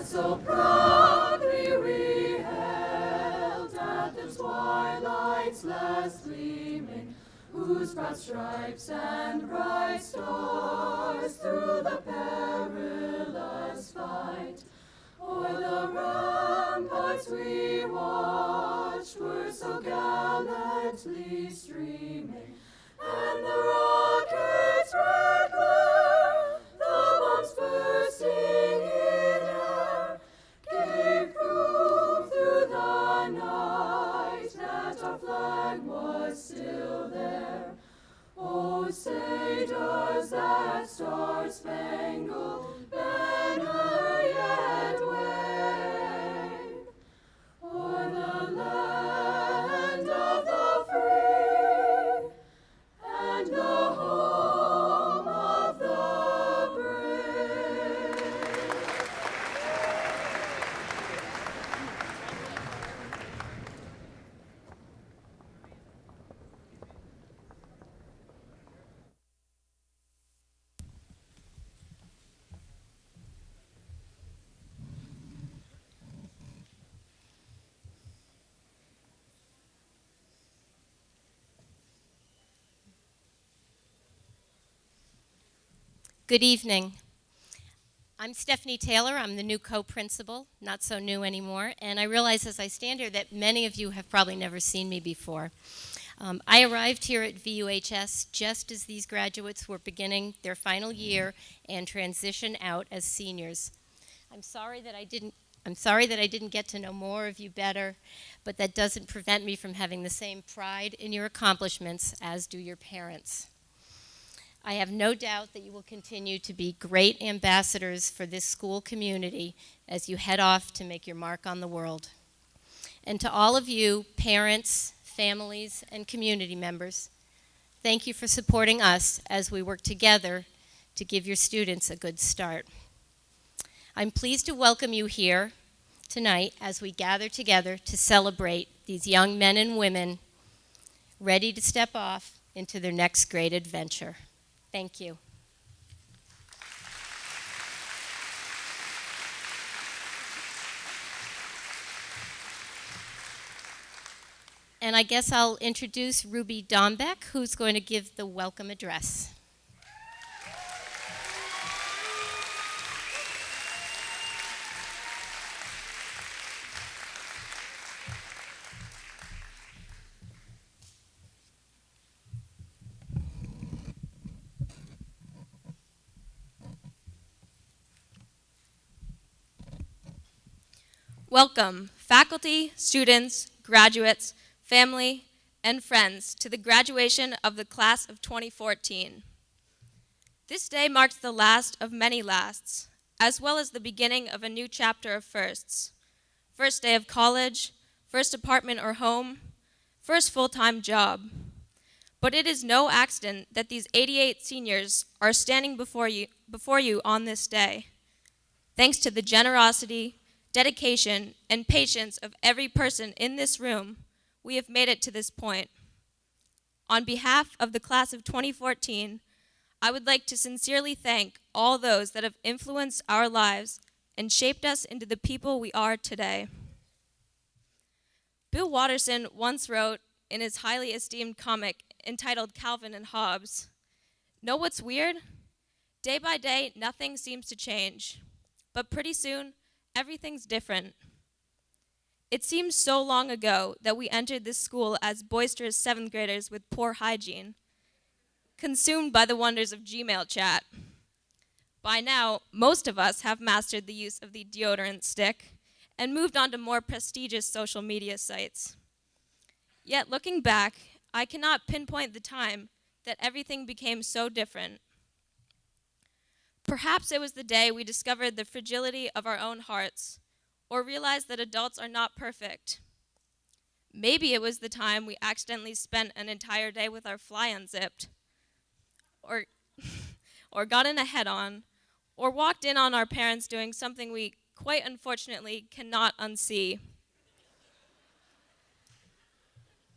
So proudly we hailed at the twilight's last gleaming, whose proud stripes and bright stars through the perilous fight o'er the ramparts we watched were so gallantly streaming, and the rockets' red glare, the bombs bursting in air, gave proof through the night flag was still there. Oh, say does that star-spangled banner yet wave o'er the land of the free and the home of the brave? Good evening. I'm Stephanie Taylor. I'm the new co-principal, not so new anymore, and I realize as I stand here that many of you have probably never seen me before. I arrived here at VUHS just as these graduates were beginning their final year and transition out as seniors. I'm sorry that I didn't get to know more of you better, but that doesn't prevent me from having the same pride in your accomplishments as do your parents. I have no doubt that you will continue to be great ambassadors for this school community as you head off to make your mark on the world. And to all of you, parents, families, and community members, thank you for supporting us as we work together to give your students a good start. I'm pleased to welcome you here tonight as we gather together to celebrate these young men and women ready to step off into their next great adventure. Thank you. And I guess I'll introduce Ruby Dombeck, who's going to give the welcome address. Welcome, faculty, students, graduates, family, and friends to the graduation of the class of 2014. This day marks the last of many lasts, as well as the beginning of a new chapter of firsts. First day of college, first apartment or home, first full-time job. But it is no accident that these 88 seniors are standing before you on this day. Thanks to the generosity, dedication, and patience of every person in this room, we have made it to this point. On behalf of the class of 2014, I would like to sincerely thank all those that have influenced our lives and shaped us into the people we are today. Bill Watterson once wrote in his highly esteemed comic entitled Calvin and Hobbes, "Know what's weird? Day by day, nothing seems to change, but pretty soon, everything's different." It seems so long ago that we entered this school as boisterous 7th graders with poor hygiene, consumed by the wonders of Gmail chat. By now, most of us have mastered the use of the deodorant stick and moved on to more prestigious social media sites. Yet looking back, I cannot pinpoint the time that everything became so different. Perhaps it was the day we discovered the fragility of our own hearts, or realized that adults are not perfect. Maybe it was the time we accidentally spent an entire day with our fly unzipped, or got in a head-on, or walked in on our parents doing something we quite unfortunately cannot unsee.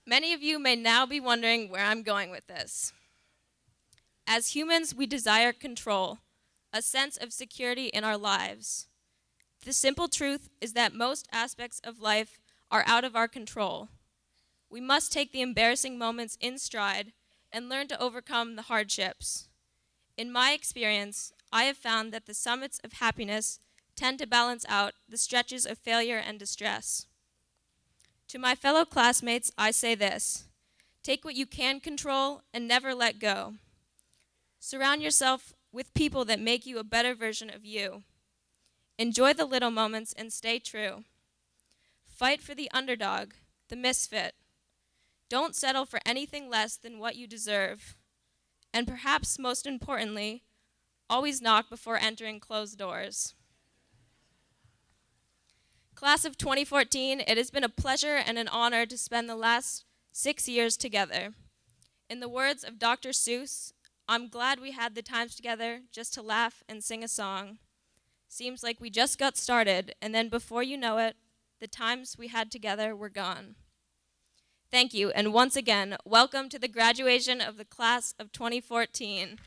Many of you may now be wondering where I'm going with this. As humans, we desire control, a sense of security in our lives. The simple truth is that most aspects of life are out of our control. We must take the embarrassing moments in stride and learn to overcome the hardships. In my experience, I have found that the summits of happiness tend to balance out the stretches of failure and distress. To my fellow classmates, I say this: take what you can control and never let go. Surround yourself with people that make you a better version of you. Enjoy the little moments and stay true. Fight for the underdog, the misfit. Don't settle for anything less than what you deserve. And perhaps most importantly, always knock before entering closed doors. Class of 2014, it has been a pleasure and an honor to spend the last 6 years together. In the words of Dr. Seuss, I'm glad we had the times together just to laugh and sing a song. Seems like we just got started, and then before you know it, the times we had together were gone. Thank you, and once again, welcome to the graduation of the class of 2014.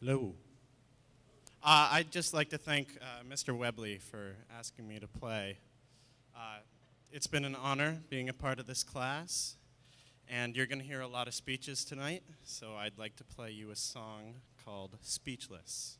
Hello. I'd just like to thank Mr. Webley for asking me to play. It's been an honor being a part of this class, and you're going to hear a lot of speeches tonight, so I'd like to play you a song called Speechless.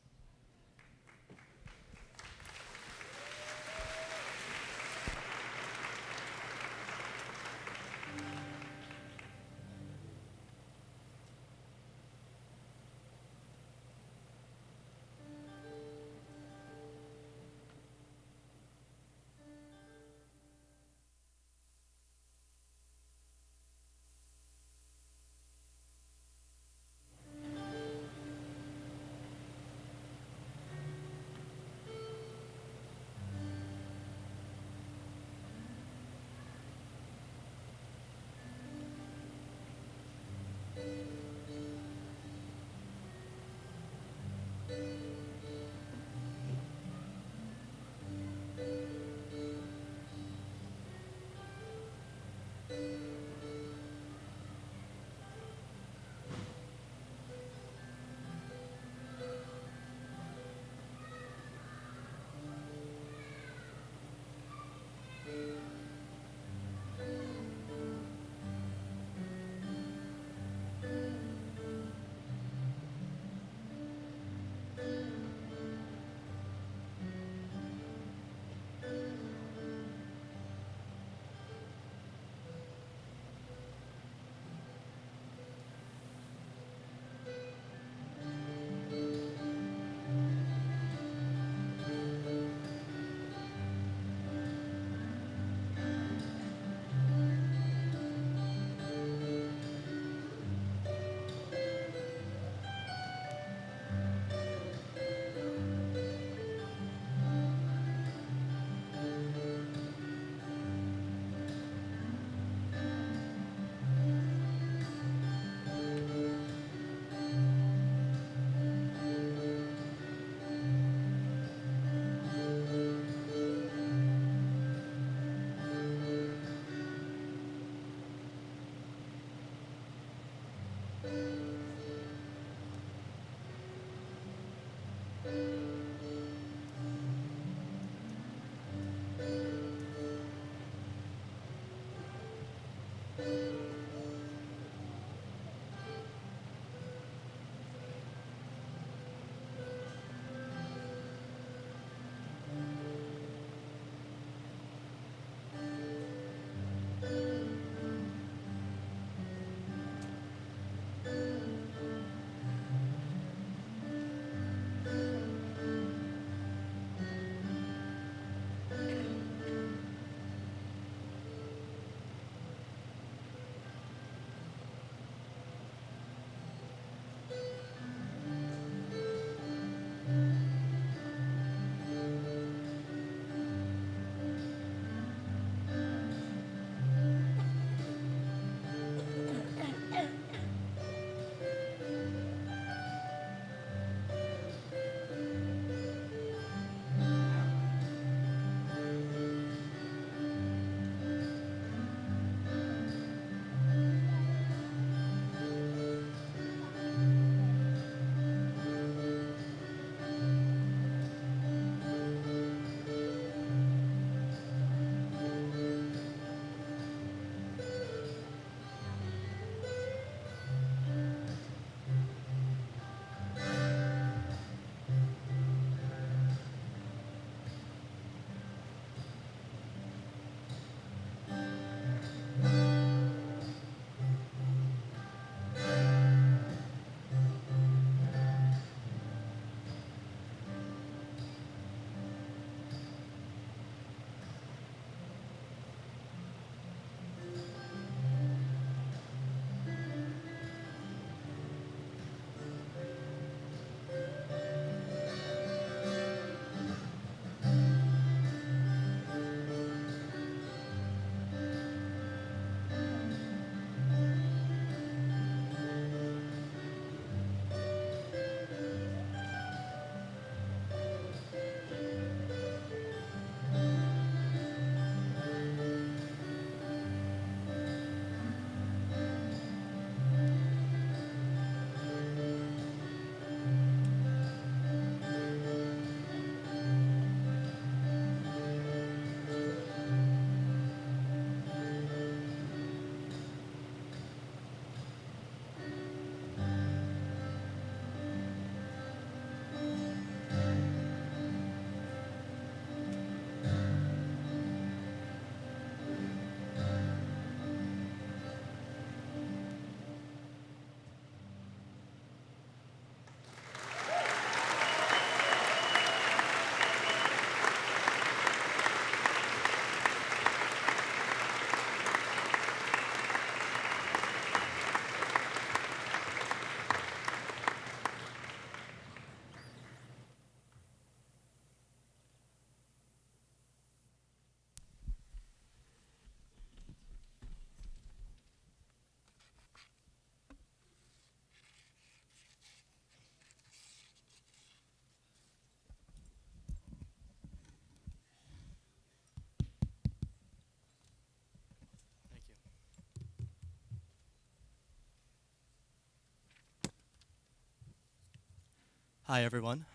Hi, everyone.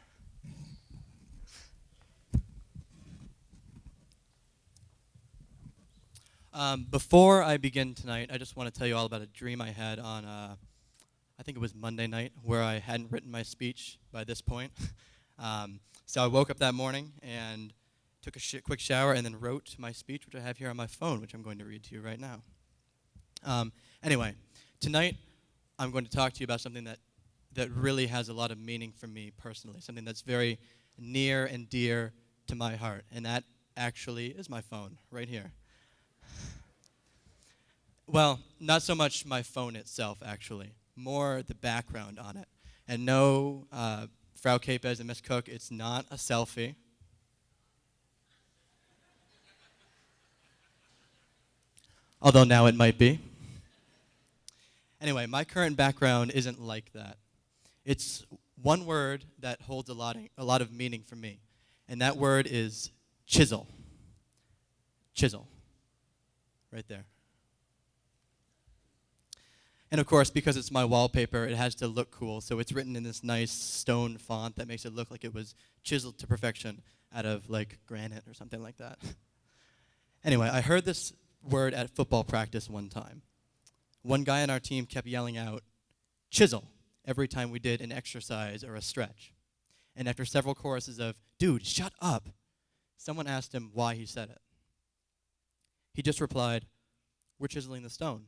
Before I begin tonight, I just want to tell you all about a dream I had on, I think it was Monday night, where I hadn't written my speech by this point. So I woke up that morning and took a quick shower and then wrote my speech, which I have here on my phone, which I'm going to read to you right now. Anyway, tonight I'm going to talk to you about something that really has a lot of meaning for me personally, something that's very near and dear to my heart, and that actually is my phone right here. Well, not so much my phone itself, actually, more the background on it. And no, Frau Capes and Miss Cook, it's not a selfie. Although now it might be. Anyway, my current background isn't like that. It's one word that holds a lot of meaning for me, and that word is chisel. Chisel. Right there. And of course, because it's my wallpaper, it has to look cool, so it's written in this nice stone font that makes it look like it was chiseled to perfection out of, like, granite or something like that. Anyway, I heard this word at football practice one time. One guy on our team kept yelling out, "Chisel," every time we did an exercise or a stretch. And after several choruses of, "Dude, shut up," someone asked him why he said it. He just replied, "We're chiseling the stone."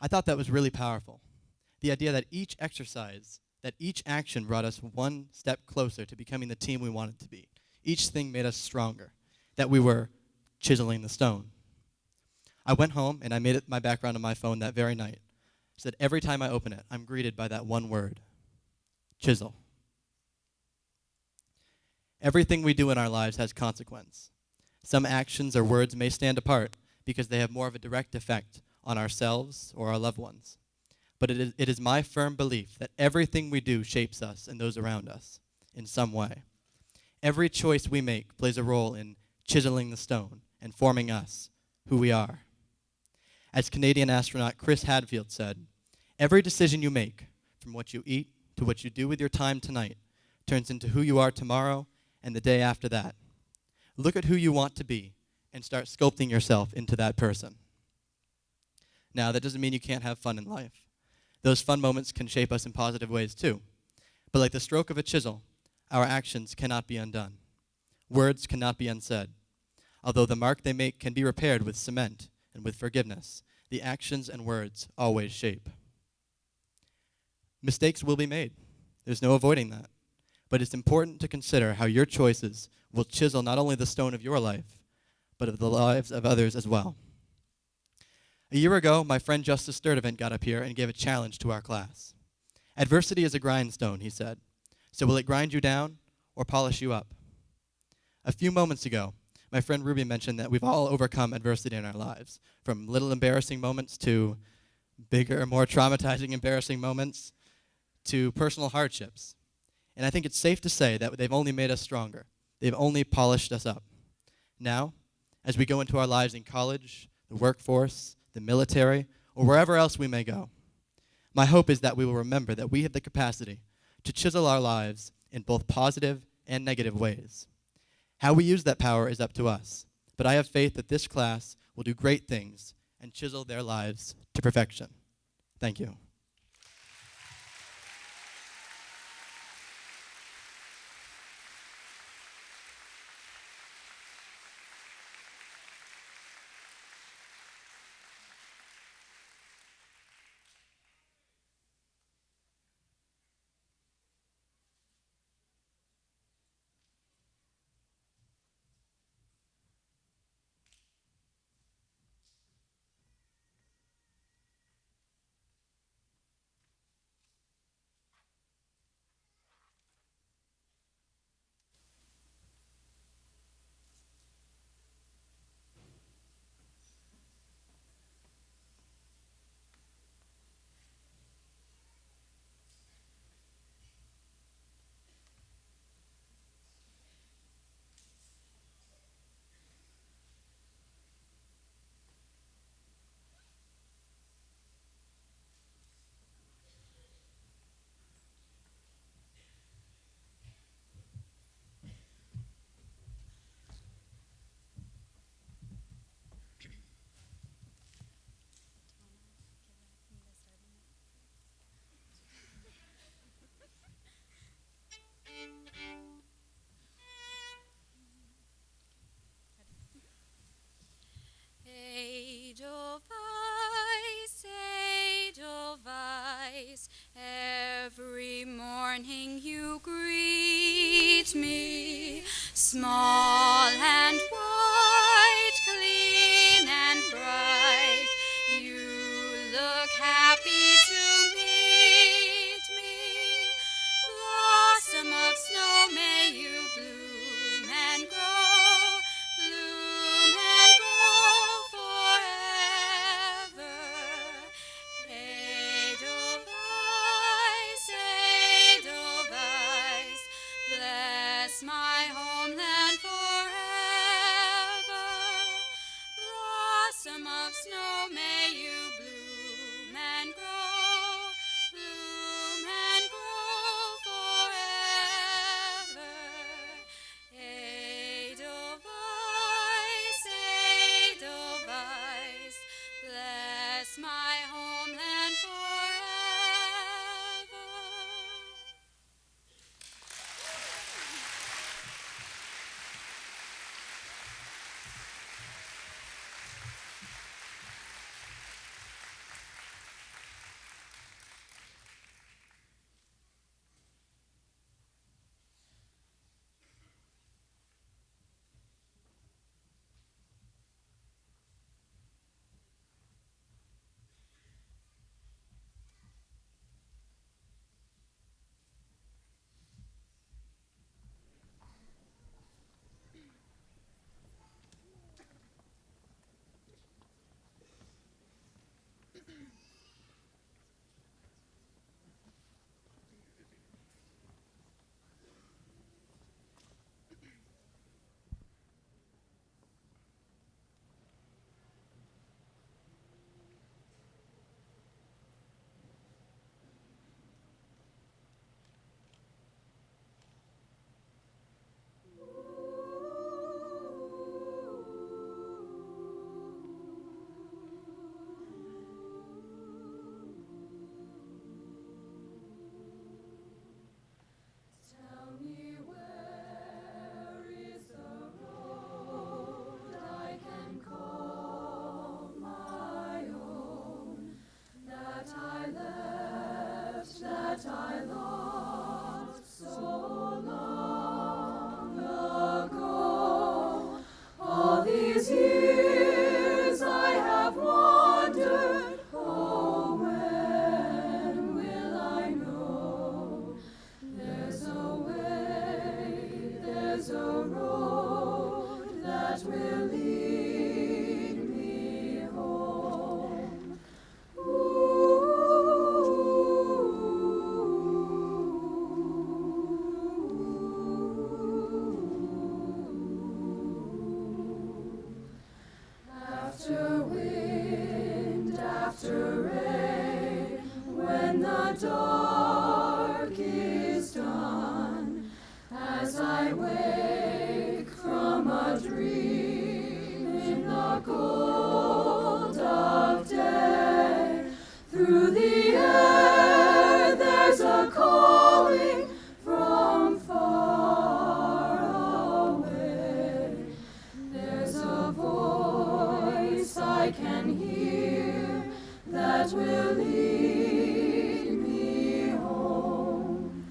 I thought that was really powerful. The idea that each exercise, that each action brought us one step closer to becoming the team we wanted to be. Each thing made us stronger, that we were chiseling the stone. I went home and I made it my background on my phone that very night, so that every time I open it, I'm greeted by that one word, chisel. Everything we do in our lives has consequence. Some actions or words may stand apart because they have more of a direct effect on ourselves or our loved ones. But it is my firm belief that everything we do shapes us and those around us in some way. Every choice we make plays a role in chiseling the stone and forming us, who we are. As Canadian astronaut Chris Hadfield said, "Every decision you make, from what you eat to what you do with your time tonight, turns into who you are tomorrow and the day after that. Look at who you want to be and start sculpting yourself into that person." Now, that doesn't mean you can't have fun in life. Those fun moments can shape us in positive ways too. But like the stroke of a chisel, our actions cannot be undone. Words cannot be unsaid. Although the mark they make can be repaired with cement and with forgiveness, the actions and words always shape. Mistakes will be made. There's no avoiding that. But it's important to consider how your choices will chisel not only the stone of your life, but of the lives of others as well. A year ago, my friend Justice Sturdivant got up here and gave a challenge to our class. "Adversity is a grindstone," he said. "So will it grind you down or polish you up?" A few moments ago, my friend Ruby mentioned that we've all overcome adversity in our lives, from little embarrassing moments to bigger, more traumatizing, embarrassing moments to personal hardships. And I think it's safe to say that they've only made us stronger. They've only polished us up. Now, as we go into our lives in college, the workforce, the military, or wherever else we may go, my hope is that we will remember that we have the capacity to chisel our lives in both positive and negative ways. How we use that power is up to us, but I have faith that this class will do great things and chisel their lives to perfection. Thank you. Small and white, clean and bright, you look happy to meet me. Blossom of snow, may you bloom and grow forever. Edelweiss, bless my homeland forever. Blossom of snow, may you bloom and grow forever. Edelweiss, bless my homeland forever. Tell me, where is the road I can call my own, that I left, that I lost so long ago? All these years I have wandered, oh, when will I know? There's a way, there's a road that will lead me home. After wind, after rain, when the dark is done, as I wake from a dream in the gold of day, through the air there's a calling from far away. There's a voice I can hear that will lead me home.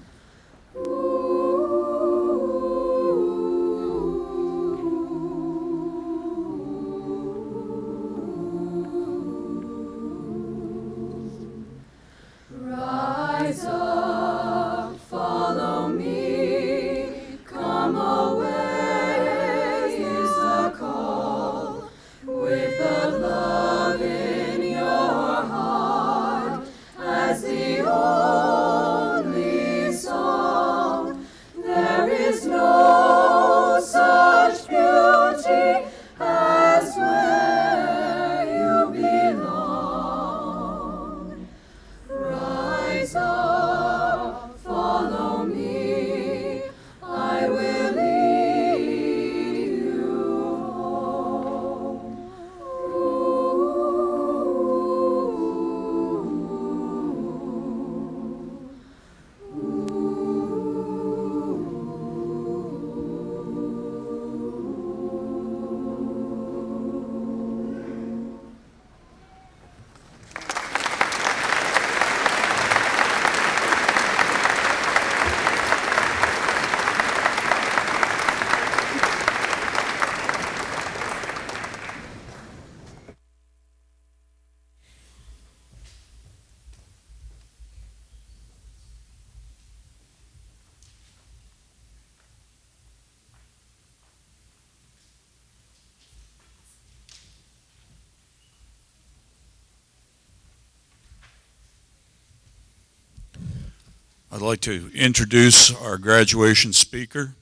I'd like to introduce our graduation speaker.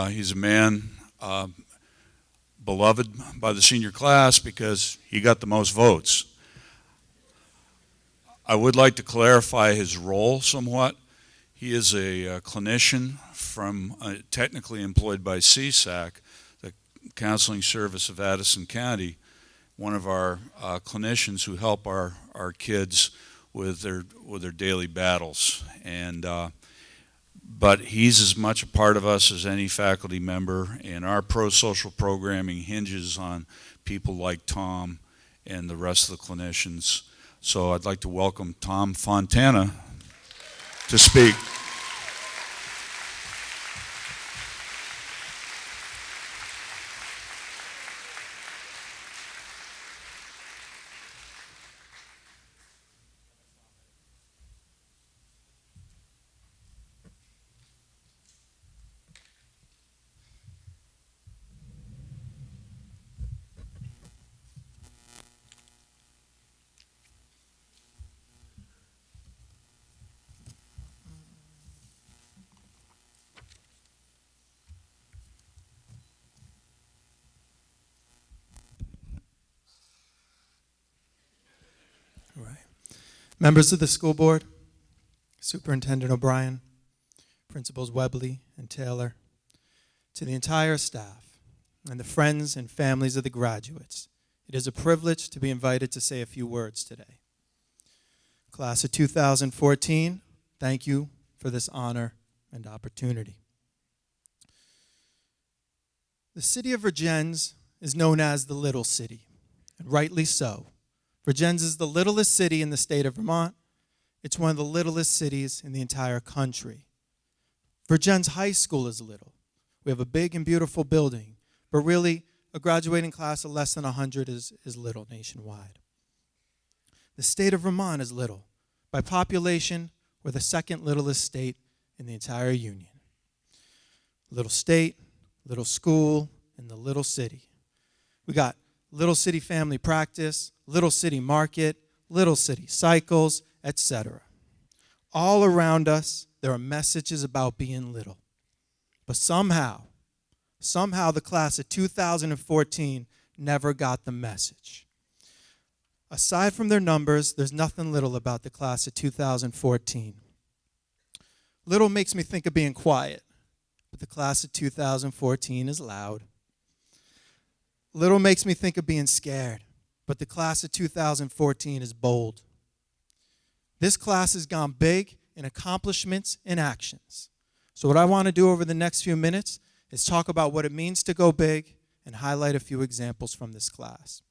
He's a man beloved by the senior class because he got the most votes. I would like to clarify his role somewhat. He is a clinician technically employed by CSAC, the Counseling Service of Addison County, one of our clinicians who help our kids with their daily battles. But he's as much a part of us as any faculty member, and our pro-social programming hinges on people like Tom and the rest of the clinicians. So I'd like to welcome Tom Fontana to speak. All right. Members of the school board, Superintendent O'Brien, Principals Webley and Taylor, to the entire staff, and the friends and families of the graduates, it is a privilege to be invited to say a few words today. Class of 2014, thank you for this honor and opportunity. The city of Vergennes is known as the Little City, and rightly so. Vergennes is the littlest city in the state of Vermont. It's one of the littlest cities in the entire country. Vergennes High School is little. We have a big and beautiful building, but really a graduating class of less than 100 is little nationwide. The state of Vermont is little. By population, we're the second littlest state in the entire union. Little state, little school, and the little city. We got little city family practice, little city market, little city cycles, etc. All around us, there are messages about being little. But somehow the class of 2014 never got the message. Aside from their numbers, there's nothing little about the class of 2014. Little makes me think of being quiet, but the class of 2014 is loud. Little makes me think of being scared, but the class of 2014 is bold. This class has gone big in accomplishments and actions. So what I want to do over the next few minutes is talk about what it means to go big and highlight a few examples from this class.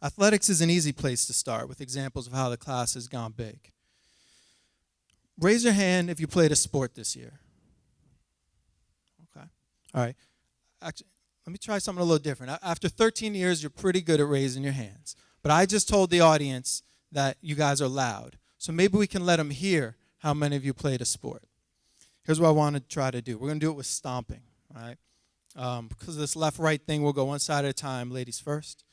Athletics is an easy place to start with examples of how the class has gone big. Raise your hand if you played a sport this year. Okay. All right. Actually, let me try something a little different. After 13 years, you're pretty good at raising your hands. But I just told the audience that you guys are loud. So maybe we can let them hear how many of you played a sport. Here's what I want to try to do. We're going to do it with stomping, all right? Because of this left-right thing, we'll go one side at a time. Ladies first.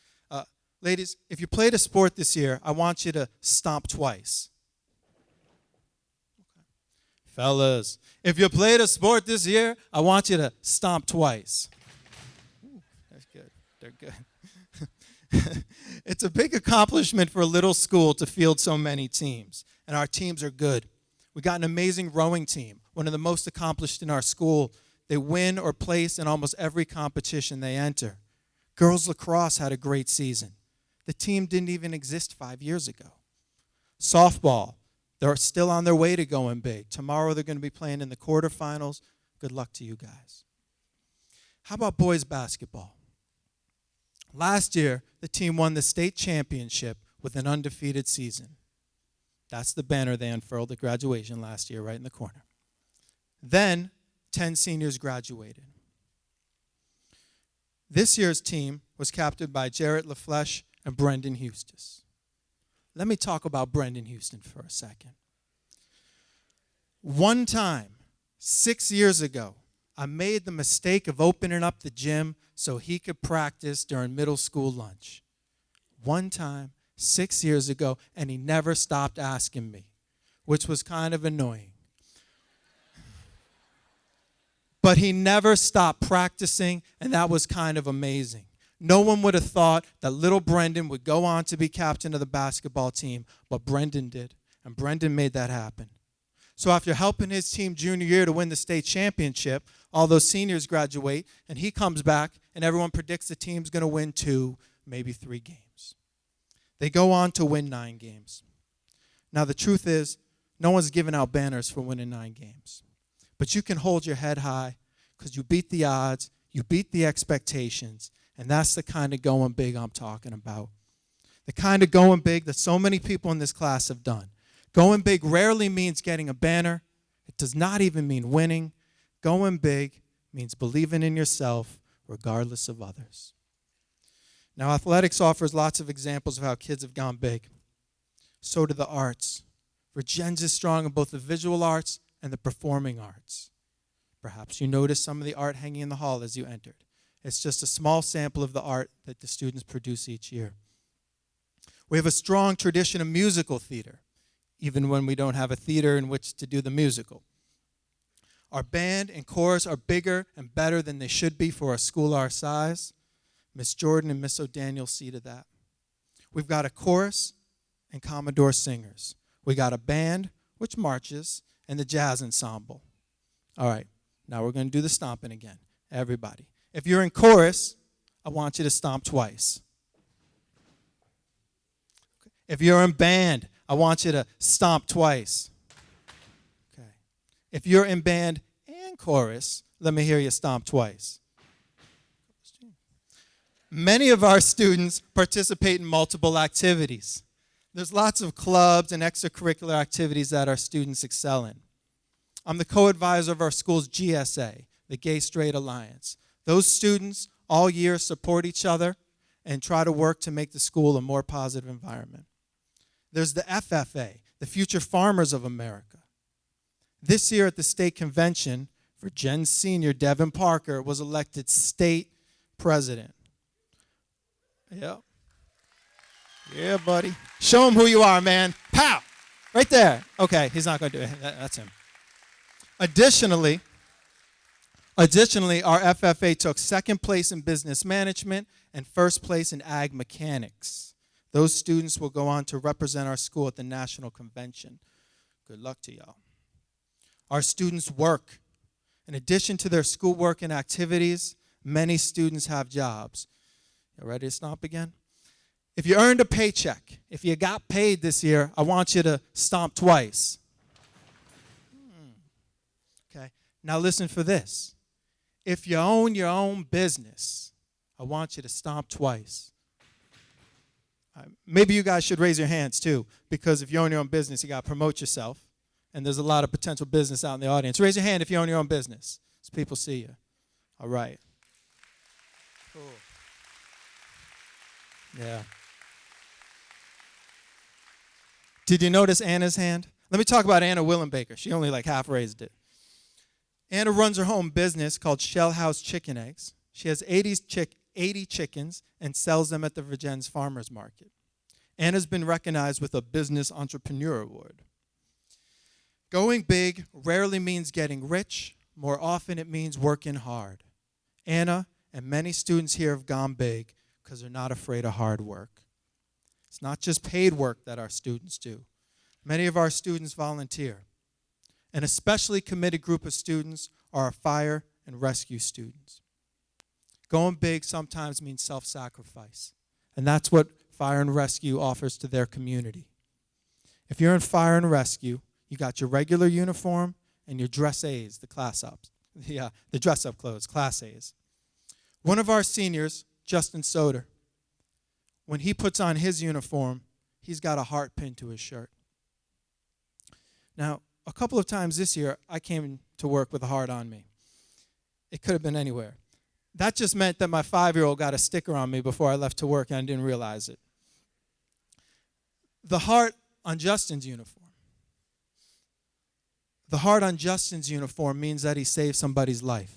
Ladies, if you played a sport this year, I want you to stomp twice. Okay. Fellas, if you played a sport this year, I want you to stomp twice. Ooh, that's good. They're good. It's a big accomplishment for a little school to field so many teams, and our teams are good. We got an amazing rowing team, one of the most accomplished in our school. They win or place in almost every competition they enter. Girls lacrosse had a great season. The team didn't even exist 5 years ago. Softball, they're still on their way to going big. Tomorrow they're going to be playing in the quarterfinals. Good luck to you guys. How about boys basketball? Last year, the team won the state championship with an undefeated season. That's the banner they unfurled at graduation last year, right in the corner. Then, 10 seniors graduated. This year's team was captained by Jarrett LaFleche and Brendan Houston. Let me talk about Brendan Houston for a second. One time, 6 years ago, I made the mistake of opening up the gym so he could practice during middle school lunch. One time, 6 years ago, and he never stopped asking me, which was kind of annoying. But he never stopped practicing, and that was kind of amazing. No one would have thought that little Brendan would go on to be captain of the basketball team, but Brendan did, and Brendan made that happen. So after helping his team junior year to win the state championship, all those seniors graduate, and he comes back, and everyone predicts the team's going to win 2, maybe 3 games. They go on to win 9 games. Now, the truth is, no one's giving out banners for winning 9 games. But you can hold your head high because you beat the odds, you beat the expectations, and that's the kind of going big I'm talking about. The kind of going big that so many people in this class have done. Going big rarely means getting a banner. It does not even mean winning. Going big means believing in yourself regardless of others. Now, athletics offers lots of examples of how kids have gone big. So do the arts. Vergennes is strong in both the visual arts and the performing arts. Perhaps you noticed some of the art hanging in the hall as you entered. It's just a small sample of the art that the students produce each year. We have a strong tradition of musical theater, even when we don't have a theater in which to do the musical. Our band and chorus are bigger and better than they should be for a school our size. Miss Jordan and Miss O'Daniel see to that. We've got a chorus and Commodore singers. We got a band, which marches, and the jazz ensemble. All right, now we're going to do the stomping again. Everybody. If you're in chorus, I want you to stomp twice. If you're in band, I want you to stomp twice. Okay. If you're in band and chorus, let me hear you stomp twice. Many of our students participate in multiple activities. There's lots of clubs and extracurricular activities that our students excel in. I'm the co-advisor of our school's GSA, the Gay Straight Alliance. Those students all year support each other and try to work to make the school a more positive environment. There's the FFA, the Future Farmers of America. This year at the state convention, Vergennes senior Devin Parker was elected state president. Yep. Yeah, buddy. Show him who you are, man. Pow! Right there. Okay, he's not going to do it. That's him. Additionally, our FFA took second place in business management and first place in ag mechanics. Those students will go on to represent our school at the national convention. Good luck to y'all. Our students work. In addition to their schoolwork and activities, many students have jobs. You ready to stomp again? If you earned a paycheck, if you got paid this year, I want you to stomp twice. Okay, now listen for this. If you own your own business, I want you to stomp twice. Maybe you guys should raise your hands too, because if you own your own business, you got to promote yourself. And there's a lot of potential business out in the audience. Raise your hand if you own your own business, so people see you. All right. Cool. Yeah. Did you notice Anna's hand? Let me talk about Anna Willenbaker. She only like half raised it. Anna runs her home business called Shell House Chicken Eggs. She has 80 chickens and sells them at the Vergennes Farmers Market. Anna's been recognized with a Business Entrepreneur Award. Going big rarely means getting rich. More often it means working hard. Anna and many students here have gone big because they're not afraid of hard work. It's not just paid work that our students do. Many of our students volunteer. An especially committed group of students are our fire and rescue students. Going big sometimes means self-sacrifice, and that's what fire and rescue offers to their community. If you're in fire and rescue, you got your regular uniform and your dress A's, the dress-up clothes, class A's. One of our seniors, Justin Soder, when he puts on his uniform, he's got a heart pinned to his shirt. Now, a couple of times this year, I came to work with a heart on me. It could have been anywhere. That just meant that my 5-year-old got a sticker on me before I left to work and I didn't realize it. The heart on Justin's uniform. The heart on Justin's uniform means that he saved somebody's life.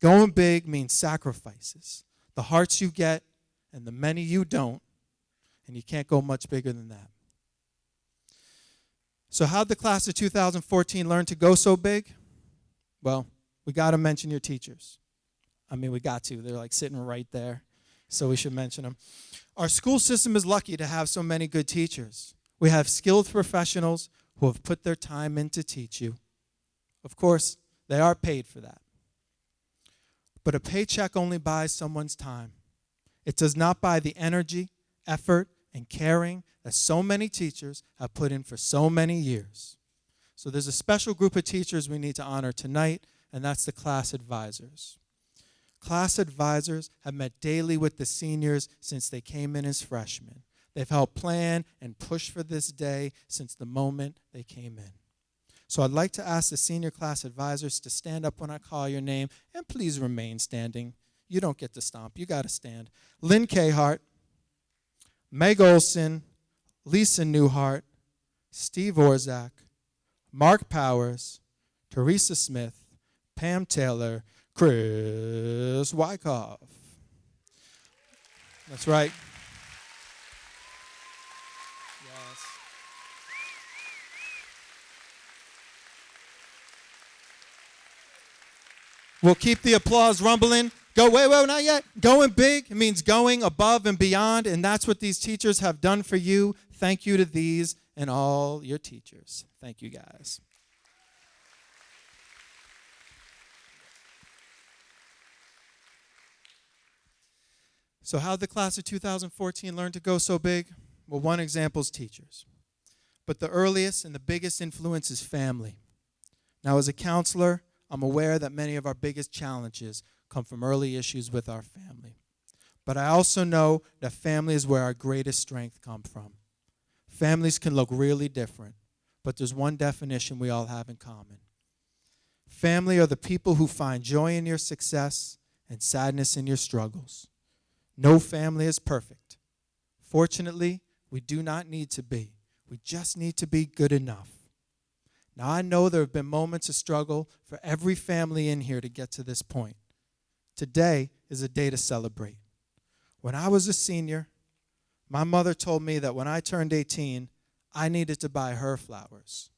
Going big means sacrifices. The hearts you get and the many you don't, and you can't go much bigger than that. So how'd the class of 2014 learn to go so big? Well, we got to mention your teachers. I mean, we got to. They're like sitting right there, so we should mention them. Our school system is lucky to have so many good teachers. We have skilled professionals who have put their time in to teach you. Of course, they are paid for that. But a paycheck only buys someone's time. It does not buy the energy, effort, and caring that so many teachers have put in for so many years. So there's a special group of teachers we need to honor tonight, and that's the class advisors. Class advisors have met daily with the seniors since they came in as freshmen. They've helped plan and push for this day since the moment they came in. So I'd like to ask the senior class advisors to stand up when I call your name, and please remain standing. You don't get to stomp. You got to stand. Lynn Cahart, Meg Olson, Lisa Newhart, Steve Orzak, Mark Powers, Teresa Smith, Pam Taylor, Chris Wyckoff. That's right. Yes. We'll keep the applause rumbling. Wait, not yet. Going big, it means going above and beyond, and that's what these teachers have done for you. Thank you to these and all your teachers. Thank you, guys. So how'd the class of 2014 learn to go so big? Well, one example is teachers. But the earliest and the biggest influence is family. Now, as a counselor, I'm aware that many of our biggest challenges come from early issues with our family. But I also know that family is where our greatest strength comes from. Families can look really different, but there's one definition we all have in common. Family are the people who find joy in your success and sadness in your struggles. No family is perfect. Fortunately, we do not need to be. We just need to be good enough. Now, I know there have been moments of struggle for every family in here to get to this point. Today is a day to celebrate. When I was a senior, my mother told me that when I turned 18, I needed to buy her flowers.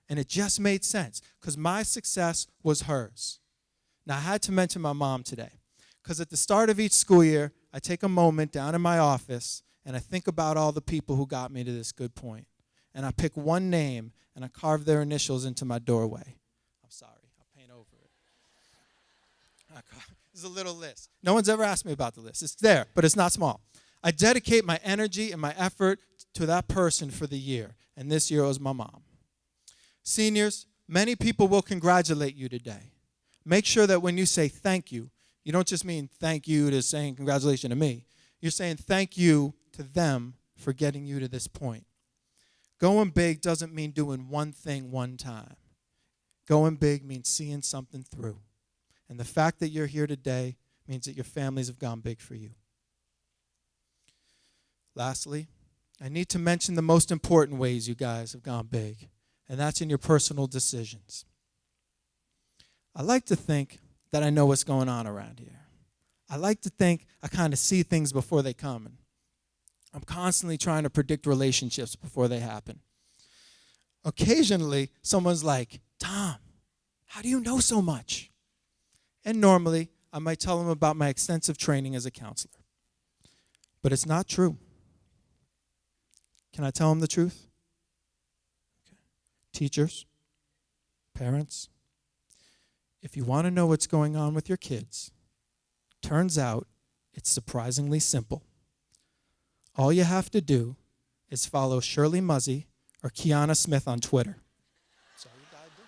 And it just made sense because my success was hers. Now, I had to mention my mom today because at the start of each school year, I take a moment down in my office and I think about all the people who got me to this good point. And I pick one name and I carve their initials into my doorway. I'm sorry, I'll paint over it. There's a little list. No one's ever asked me about the list. It's there, but it's not small. I dedicate my energy and my effort to that person for the year. And this year it was my mom. Seniors, many people will congratulate you today. Make sure that when you say thank you, you don't just mean thank you to saying congratulations to me. You're saying thank you to them for getting you to this point. Going big doesn't mean doing one thing one time. Going big means seeing something through. And the fact that you're here today means that your families have gone big for you. Lastly, I need to mention the most important ways you guys have gone big, and that's in your personal decisions. I like to think that I know what's going on around here. I like to think I kind of see things before they come. And I'm constantly trying to predict relationships before they happen. Occasionally, someone's like, Tom, how do you know so much? And normally, I might tell them about my extensive training as a counselor. But it's not true. Can I tell them the truth? Okay. Teachers, parents, if you want to know what's going on with your kids, turns out it's surprisingly simple. All you have to do is follow Shirley Muzzy or Kiana Smith on Twitter. That's all you gotta do.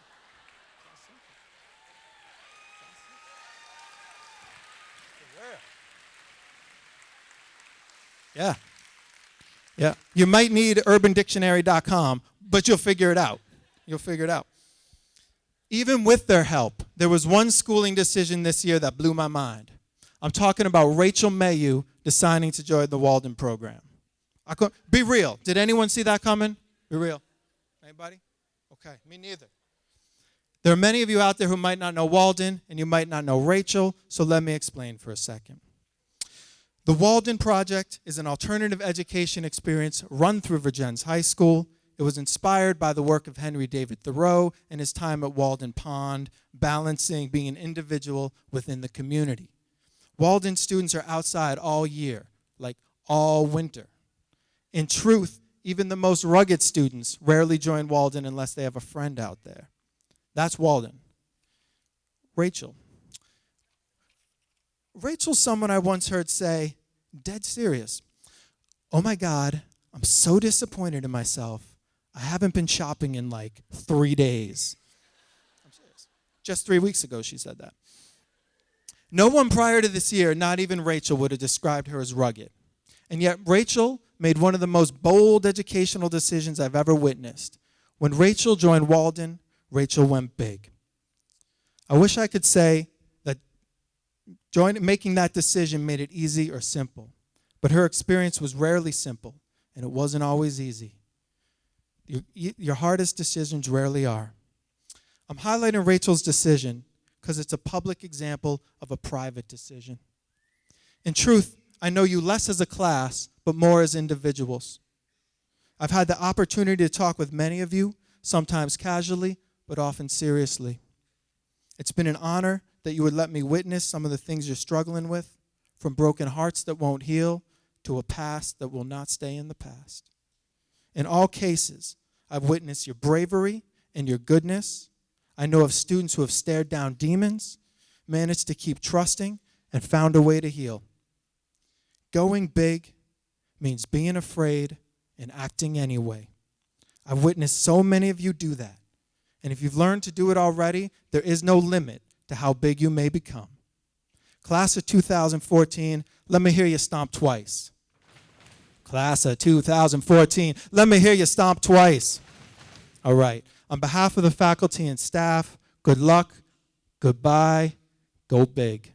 Yeah. Yeah. You might need urbandictionary.com, but you'll figure it out. You'll figure it out. Even with their help, there was one schooling decision this year that blew my mind. I'm talking about Rachel Mayu deciding to join the Walden program. Be real. Did anyone see that coming? Be real. Anybody? Okay, me neither. There are many of you out there who might not know Walden, and you might not know Rachel, so let me explain for a second. The Walden Project is an alternative education experience run through Vergennes High School. it was inspired by the work of Henry David Thoreau and his time at Walden Pond, balancing being an individual within the community. Walden students are outside all year, like all winter. In truth, even the most rugged students rarely join Walden unless they have a friend out there. That's Walden. Rachel's someone I once heard say, dead serious, "Oh my God, I'm so disappointed in myself. I haven't been shopping in like 3 days." I'm serious. Just 3 weeks ago she said that. No one prior to this year, not even Rachel, would have described her as rugged. And yet Rachel made one of the most bold educational decisions I've ever witnessed. When Rachel joined Walden, Rachel went big. I wish I could say that making that decision made it easy or simple. But her experience was rarely simple, and it wasn't always easy. Your hardest decisions rarely are. I'm highlighting Rachel's decision because it's a public example of a private decision. In truth, I know you less as a class, but more as individuals. I've had the opportunity to talk with many of you, sometimes casually, but often seriously. It's been an honor that you would let me witness some of the things you're struggling with, from broken hearts that won't heal to a past that will not stay in the past. In all cases, I've witnessed your bravery and your goodness. I know of students who have stared down demons, managed to keep trusting, and found a way to heal. Going big means being afraid and acting anyway. I've witnessed so many of you do that. And if you've learned to do it already, there is no limit to how big you may become. Class of 2014, let me hear you stomp twice. Class of 2014, let me hear you stomp twice. All right. On behalf of the faculty and staff, good luck, goodbye, go big.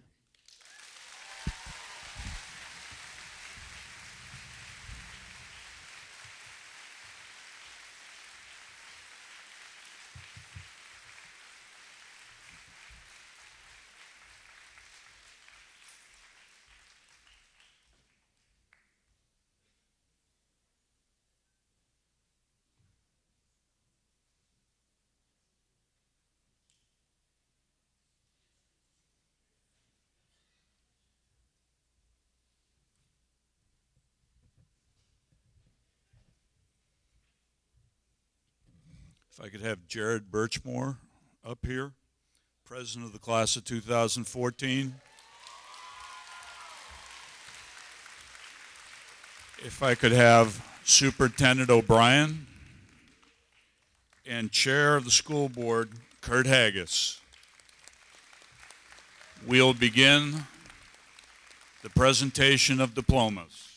If I could have Jared Birchmore up here, president of the class of 2014. If I could have Superintendent O'Brien and chair of the school board, Kurt Haggis. We'll begin the presentation of diplomas.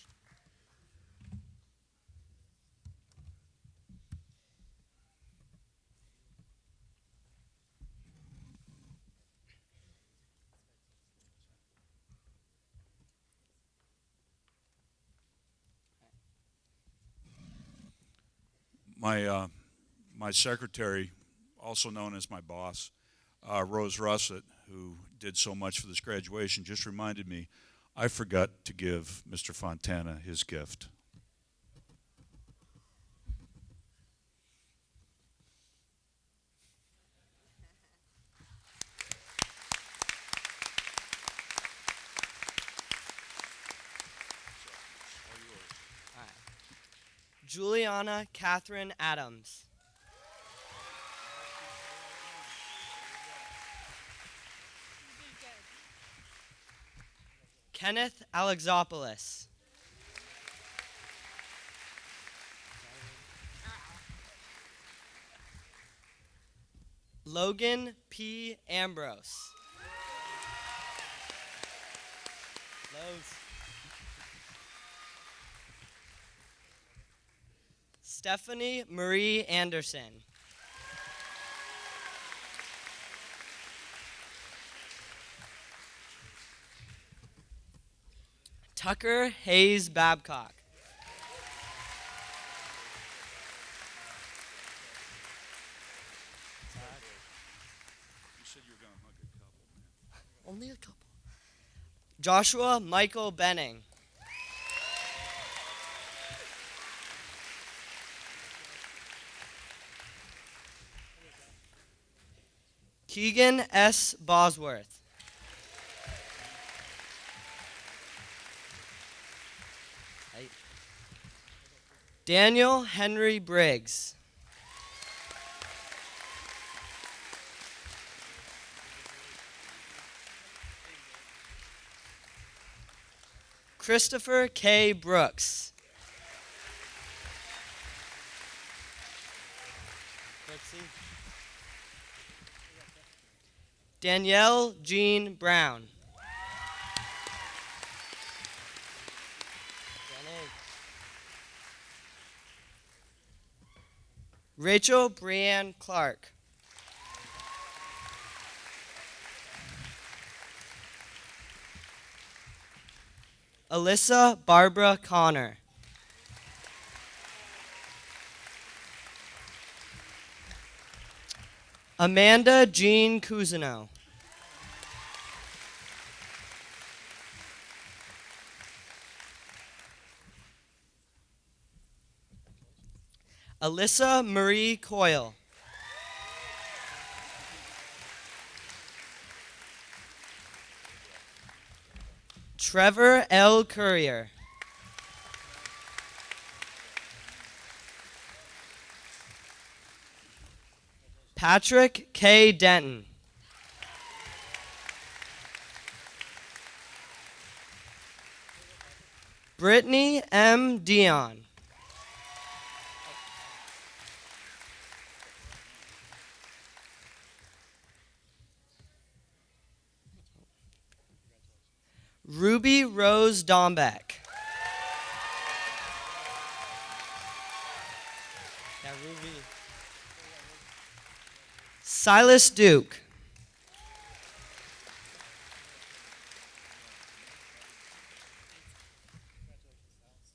My secretary, also known as my boss, Rose Russett, who did so much for this graduation, just reminded me I forgot to give Mr. Fontana his gift. Juliana Catherine Adams. Kenneth Alexopoulos. Logan P. Ambrose. Stephanie Marie Anderson. Tucker Hayes Babcock. You said you were going to hug a couple, man. Only a couple. Joshua Michael Benning. Keegan S. Bosworth. Daniel Henry Briggs. Christopher K. Brooks. Danielle Jean Brown. Rachel Brianne Clark. Alyssa Barbara Connor. Amanda Jean Cousineau. Alyssa Marie Coyle. Trevor L. Courier. Patrick K. Denton. Brittany M. Dion. Ruby Rose Dombeck. Yeah, Ruby. Silas Duke.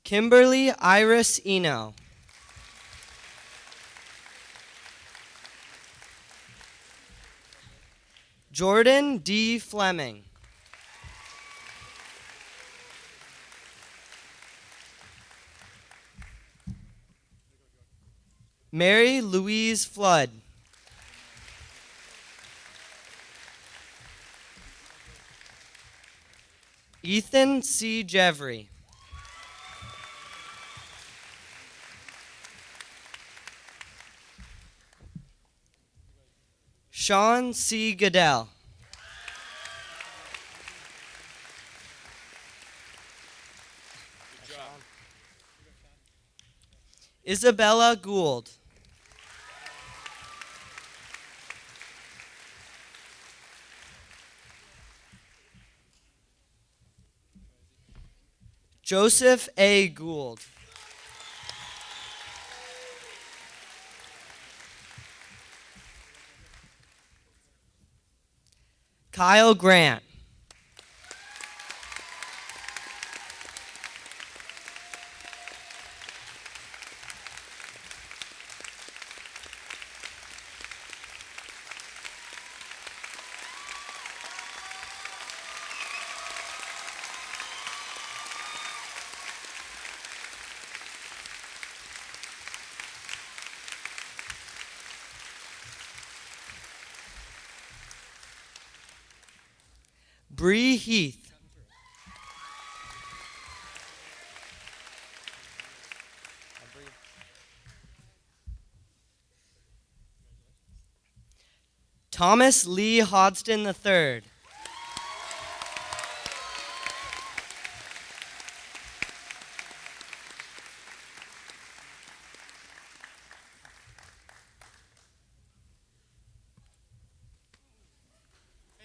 Kimberly Iris Eno. Jordan D. Fleming. Mary Louise Flood. Ethan C. Jevry. Sean C. Goodell. Isabella Gould. Joseph A. Gould. Kyle Grant. Bree Heath. Thomas Lee Hodgson III.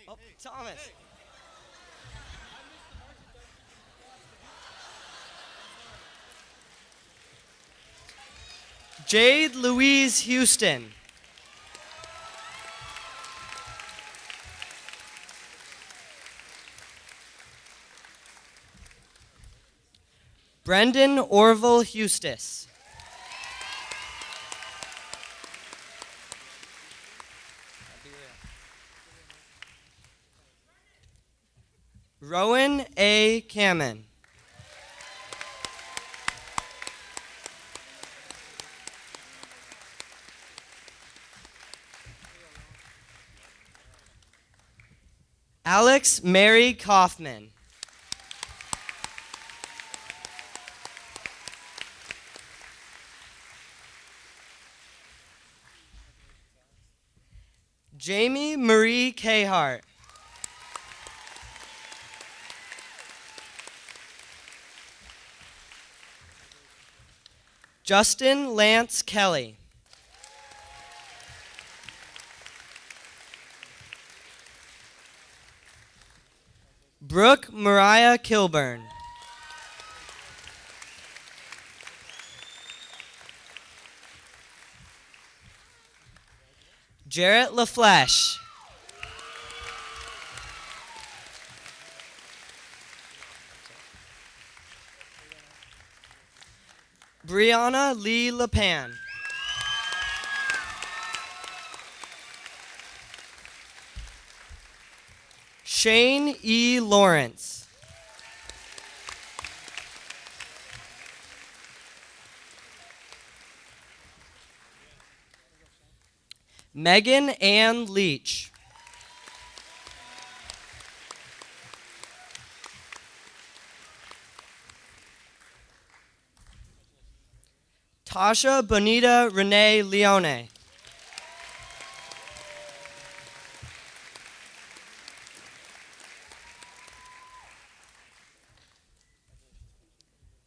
Oh, Thomas. Jade Louise Houston. Brendan Orville Hustis. Rowan A. Kamen. Alex Mary Kaufman. Jamie Marie Cahart. Justin Lance Kelly. Brooke Mariah Kilburn. Jarrett LaFleche. Brianna Lee LePan. Shane E. Lawrence. Megan Ann Leach. Tasha Bonita Renee Leone.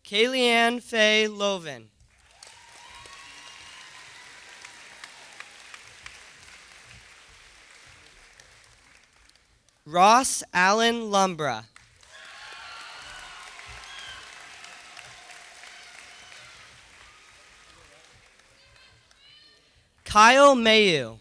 Kayleanne Faye Loven. Ross Allen Lumbra. Kyle Mayu.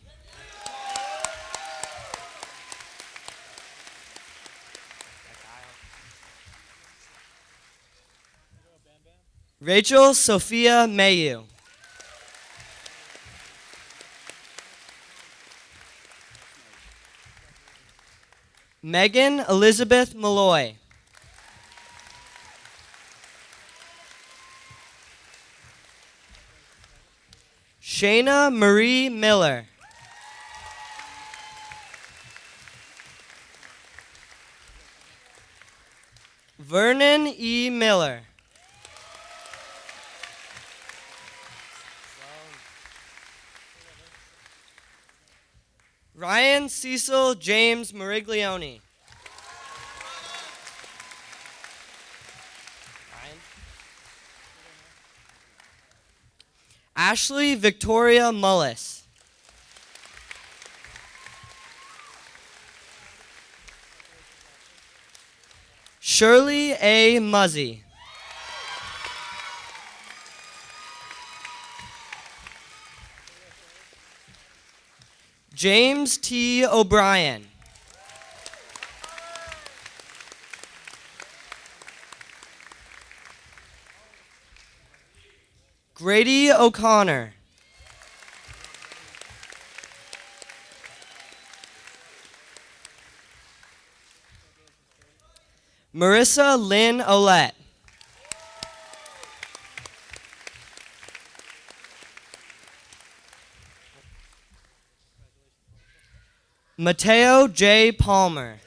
Rachel Sophia Mayu. Megan Elizabeth Malloy. Shayna Marie Miller. Vernon E. Miller. Ryan Cecil James Moriglione. Ryan. Ashley Victoria Mullis. Shirley A. Muzzy. James T. O'Brien. Grady O'Connor. Marissa Lynn Olette. Mateo J. Palmer.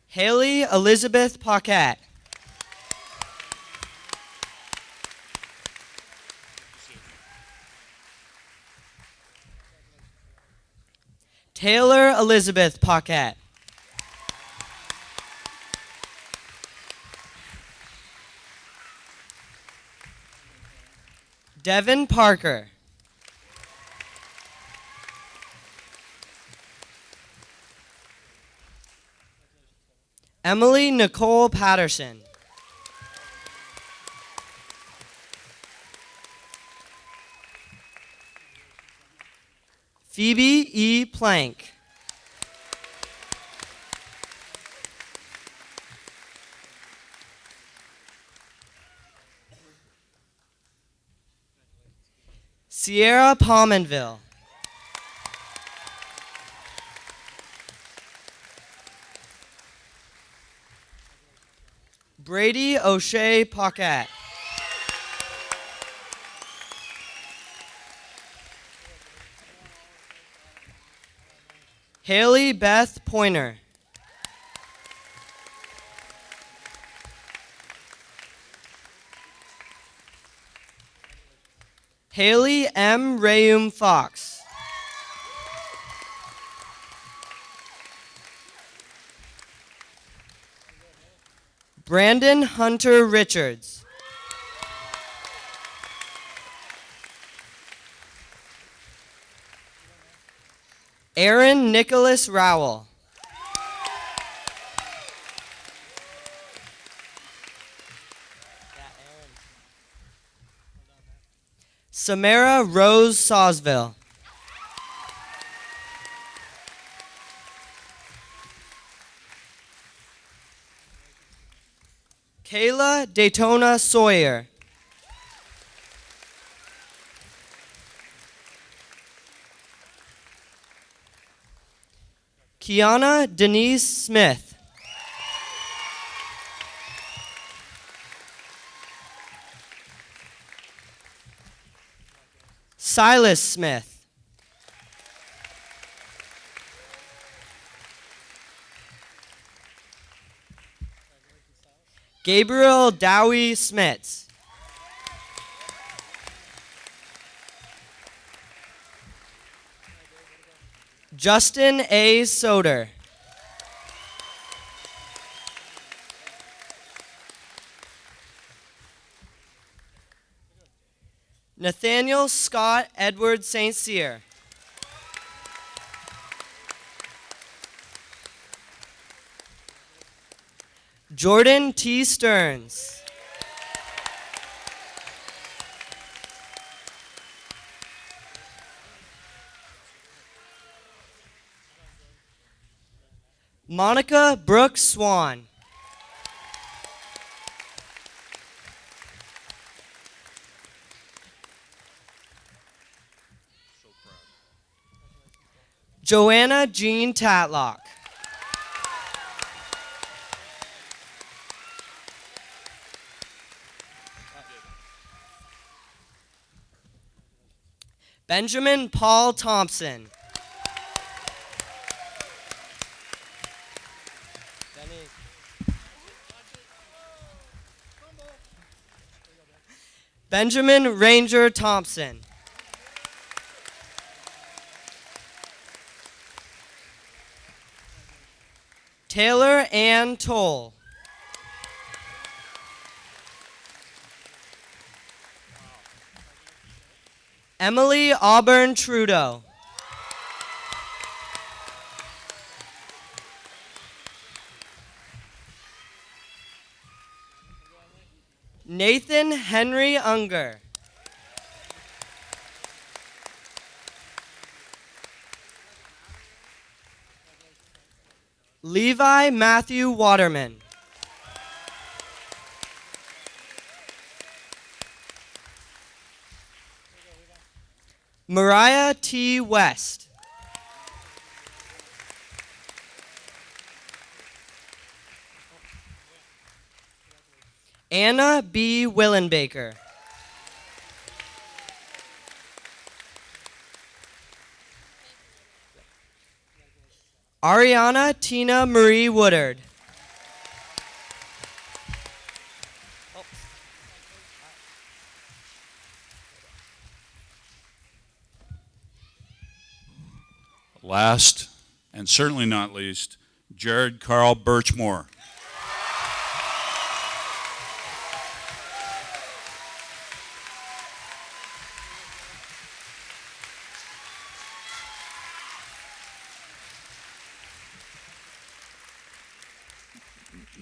Haley Elizabeth Paquette. Taylor Elizabeth Paquette. Devin Parker. Emily Nicole Patterson. Phoebe E. Plank. Sierra Palmenville. Brady O'Shea Paquette. Haley Beth Pointer. Haley M. Rayum Fox. Brandon Hunter Richards. Aaron Nicholas Rowell. Samara Rose Sawsville. Kayla Daytona Sawyer. Kiana Denise Smith. Silas Smith. Gabriel Dowie Smits. Justin A. Soder. Nathaniel Scott Edward St. Cyr. Jordan T. Stearns. Monica Brooks Swan. Joanna Jean Tatlock. Benjamin Paul Thompson. Benjamin Ranger Thompson. Taylor Ann Toll. Emily Auburn Trudeau. Nathan Henry Unger. Levi Matthew Waterman. Mariah T. West. Anna B. Willenbaker. Ariana Tina Marie Woodard. Last, and certainly not least, Jared Carl Birchmore.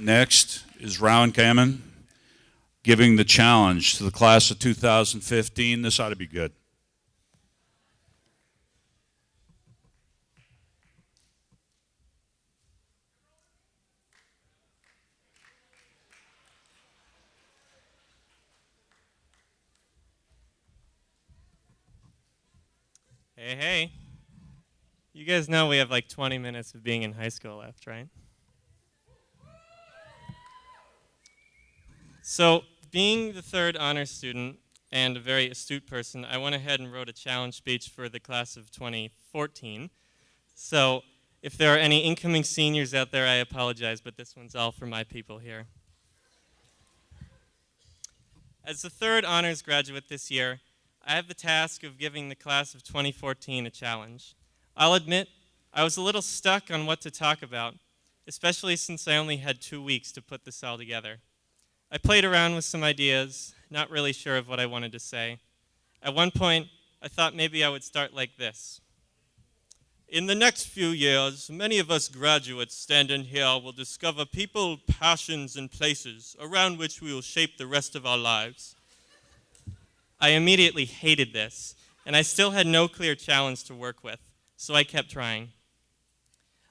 Next is Rowan Kamen giving the challenge to the class of 2015. This ought to be good. Hey, hey. You guys know we have like 20 minutes of being in high school left, right? So, being the third honors student and a very astute person, I went ahead and wrote a challenge speech for the class of 2014. So, If there are any incoming seniors out there, I apologize, but this one's all for my people here. As the third honors graduate this year, I have the task of giving the class of 2014 a challenge. I'll admit, I was a little stuck on what to talk about, especially since I only had 2 weeks to put this all together. I played around with some ideas, not really sure of what I wanted to say. At one point, I thought maybe I would start like this. In the next few years, many of us graduates standing here will discover people, passions, and places around which we will shape the rest of our lives. I immediately hated this, and I still had no clear challenge to work with, so I kept trying.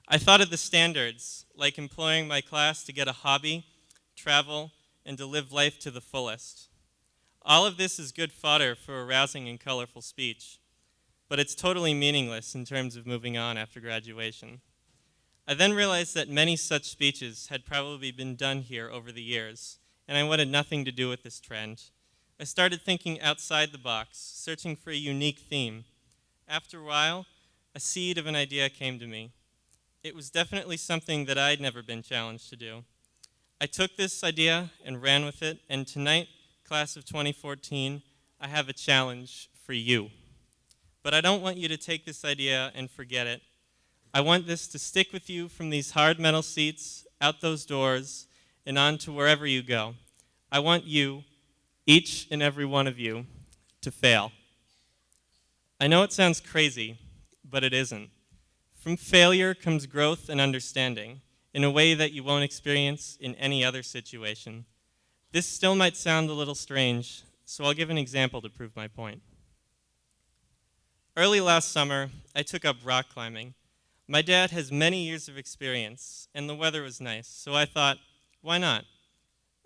I thought of the standards, like employing my class to get a hobby, travel, and to live life to the fullest. All of this is good fodder for arousing and colorful speech, but it's totally meaningless in terms of moving on after graduation. I then realized that many such speeches had probably been done here over the years, and I wanted nothing to do with this trend. I started thinking outside the box, searching for a unique theme. After a while, a seed of an idea came to me. It was definitely something that I'd never been challenged to do. I took this idea and ran with it, and tonight, class of 2014, I have a challenge for you. But I don't want you to take this idea and forget it. I want this to stick with you from these hard metal seats, out those doors, and on to wherever you go. I want you, each and every one of you, to fail. I know it sounds crazy, but it isn't. From failure comes growth and understanding in a way that you won't experience in any other situation. This still might sound a little strange, so I'll give an example to prove my point. Early last summer, I took up rock climbing. My dad has many years of experience, and the weather was nice, so I thought, why not?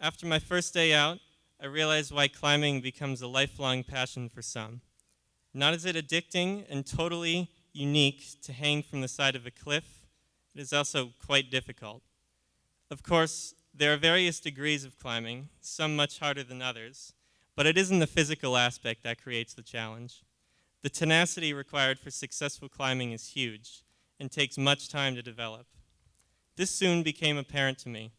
After my first day out, I realized why climbing becomes a lifelong passion for some. Not is it addicting and totally unique to hang from the side of a cliff, it is also quite difficult. Of course, there are various degrees of climbing, some much harder than others, but it isn't the physical aspect that creates the challenge. The tenacity required for successful climbing is huge and takes much time to develop. This soon became apparent to me.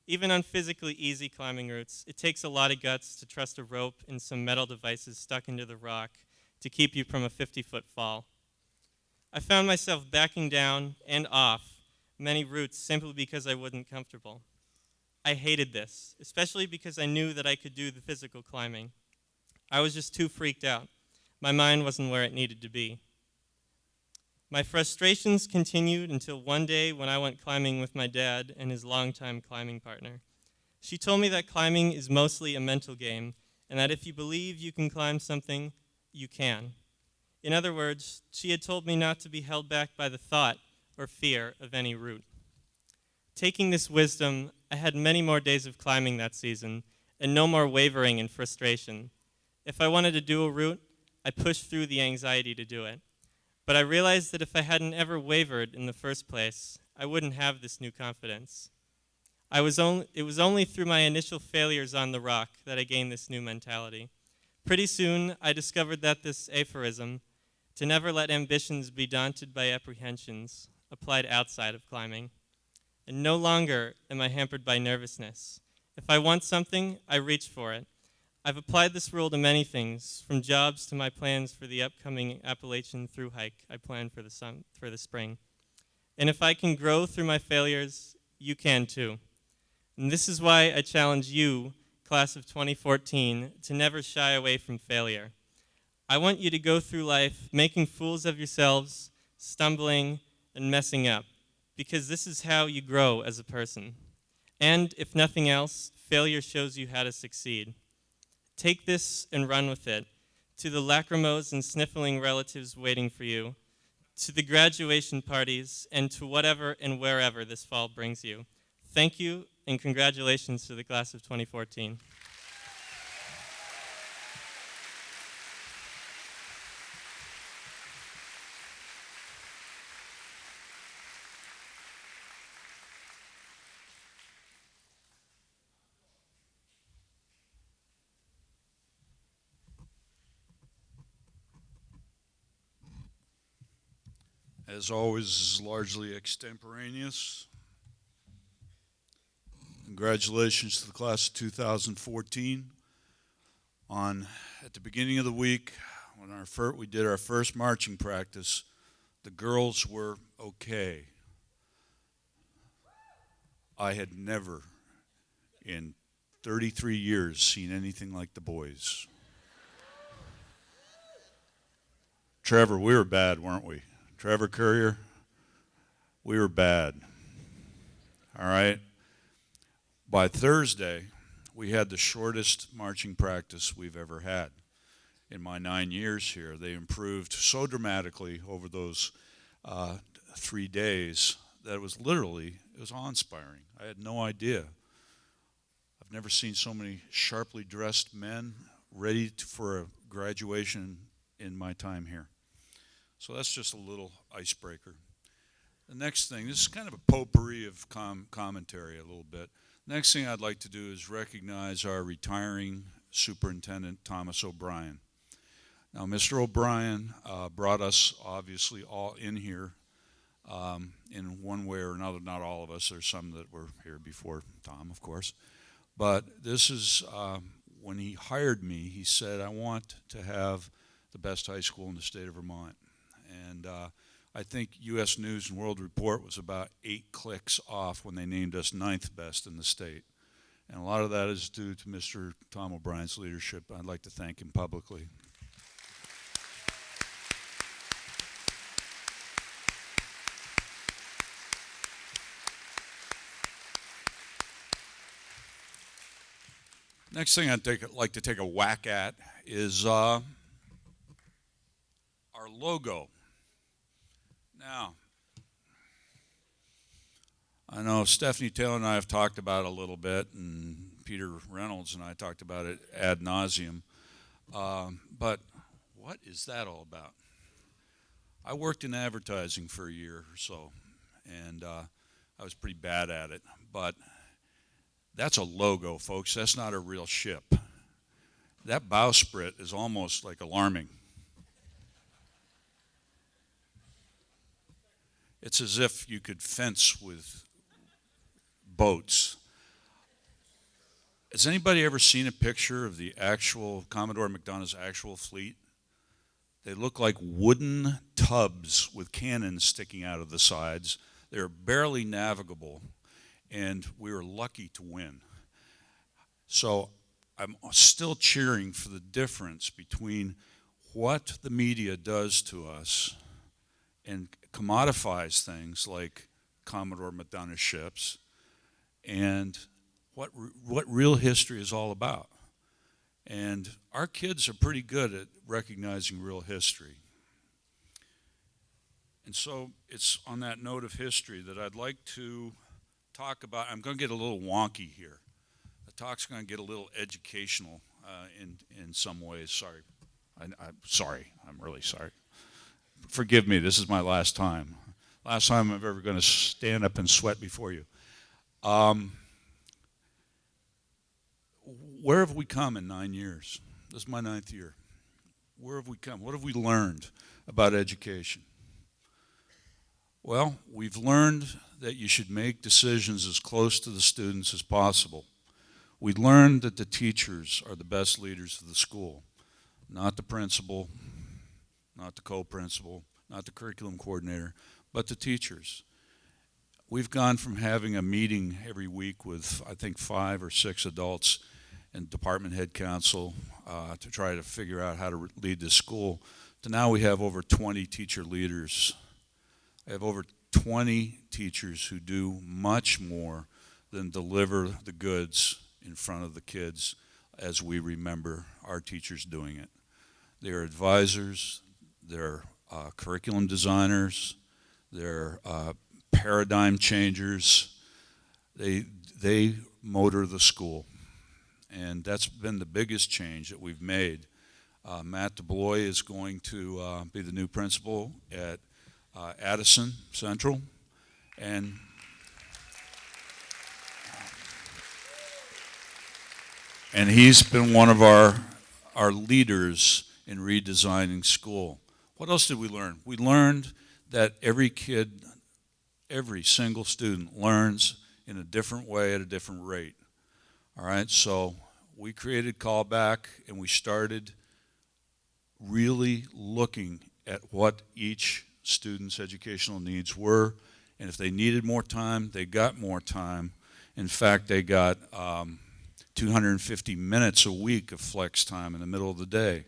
Even on physically easy climbing routes, it takes a lot of guts to trust a rope and some metal devices stuck into the rock to keep you from a 50-foot fall. I found myself backing down and off many routes simply because I wasn't comfortable. I hated this, especially because I knew that I could do the physical climbing. I was just too freaked out. My mind wasn't where it needed to be. My frustrations continued until one day when I went climbing with my dad and his longtime climbing partner. She told me that climbing is mostly a mental game, and that if you believe you can climb something, you can. In other words, she had told me not to be held back by the thought or fear of any route. Taking this wisdom, I had many more days of climbing that season, and no more wavering and frustration. If I wanted to do a route, I pushed through the anxiety to do it. But I realized that if I hadn't ever wavered in the first place, I wouldn't have this new confidence. It was only through my initial failures on the rock that I gained this new mentality. Pretty soon, I discovered that this aphorism, to never let ambitions be daunted by apprehensions, applied outside of climbing. And no longer am I hampered by nervousness. If I want something, I reach for it. I've applied this rule to many things, from jobs to my plans for the upcoming Appalachian thru hike I plan for the spring. And if I can grow through my failures, you can too. And this is why I challenge you, class of 2014, to never shy away from failure. I want you to go through life making fools of yourselves, stumbling, and messing up, because this is how you grow as a person. And if nothing else, failure shows you how to succeed. Take this and run with it. To the lachrymose and sniffling relatives waiting for you, to the graduation parties, and to whatever and wherever this fall brings you. Thank you, and congratulations to the class of 2014. As always, this is largely extemporaneous. Congratulations to the class of 2014. At the beginning of the week, when we did our first marching practice, the girls were okay. I had never in 33 years seen anything like the boys. Trevor, we were bad, weren't we? Trevor Courier, we were bad. All right? By Thursday, we had the shortest marching practice we've ever had. In my 9 years here, they improved so dramatically over those 3 days that it was awe-inspiring. I had no idea. I've never seen so many sharply dressed men ready for a graduation in my time here. So that's just a little icebreaker. The next thing, this is kind of a potpourri of commentary a little bit. Next thing I'd like to do is recognize our retiring superintendent, Thomas O'Brien. Now, Mr. O'Brien brought us obviously all in here in one way or another. Not all of us. There's some that were here before Tom, of course. But this is, when he hired me, he said, I want to have the best high school in the state of Vermont. And I think U.S. News and World Report was about 8 clicks off when they named us 9th best in the state. And a lot of that is due to Mr. Tom O'Brien's leadership. I'd like to thank him publicly. Next thing I'd like to take a whack at is our logo. Now, I know Stephanie Taylor and I have talked about it a little bit, and Peter Reynolds and I talked about it ad nauseum. But what is that all about? I worked in advertising for a year or so, and I was pretty bad at it. But that's a logo, folks. That's not a real ship. That bowsprit is almost like alarming. It's as if you could fence with boats. Has anybody ever seen a picture of the actual Commodore McDonough's actual fleet? They look like wooden tubs with cannons sticking out of the sides. They're barely navigable, and we were lucky to win. So I'm still cheering for the difference between what the media does to us and commodifies things like Commodore McDonough ships and what real history is all about. And our kids are pretty good at recognizing real history. And so it's on that note of history that I'd like to talk about. I'm going to get a little wonky here. The talk's going to get a little educational in some ways. Sorry. I'm sorry. I'm really sorry. Forgive me, this is my last time. Last time I'm ever going to stand up and sweat before you. Where have we come in 9 years? This is my 9th year. Where have we come? What have we learned about education? Well, we've learned that you should make decisions as close to the students as possible. We learned that the teachers are the best leaders of the school, not the principal, not the co-principal, not the curriculum coordinator, but the teachers. We've gone from having a meeting every week with, I think, 5 or 6 adults and department head council to try to figure out how to lead this school, to now we have over 20 teacher leaders. I have over 20 teachers who do much more than deliver the goods in front of the kids as we remember our teachers doing it. They're advisors, they're curriculum designers, they're paradigm changers. They motor the school. And that's been the biggest change that we've made. Matt DeBlois is going to be the new principal at Addison Central. And he's been one of our leaders in redesigning school. What else did we learn? We learned that every kid, every single student learns in a different way at a different rate. All right, so we created Callback, and we started really looking at what each student's educational needs were, and if they needed more time, they got more time. In fact, they got 250 minutes a week of flex time in the middle of the day.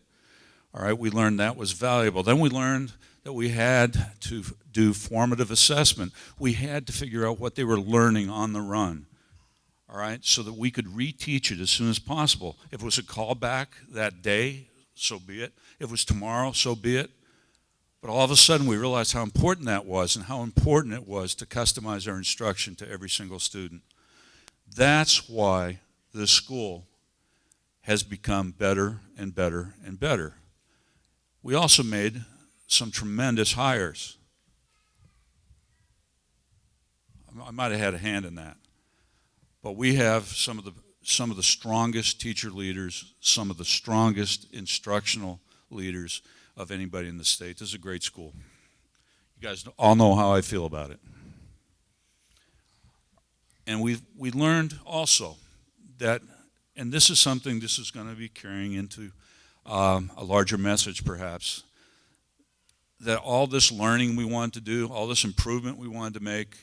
All right, we learned that was valuable. Then we learned that we had to do formative assessment. We had to figure out what they were learning on the run, all right, so that we could reteach it as soon as possible. If it was a callback that day, so be it. If it was tomorrow, so be it. But all of a sudden, we realized how important that was and how important it was to customize our instruction to every single student. That's why this school has become better and better and better. We also made some tremendous hires. I might have had a hand in that. But we have some of the strongest teacher leaders, some of the strongest instructional leaders of anybody in the state. This is a great school. You guys all know how I feel about it. And we learned also that, and this is something this is going to be carrying into a larger message perhaps, that all this learning we wanted to do, all this improvement we wanted to make,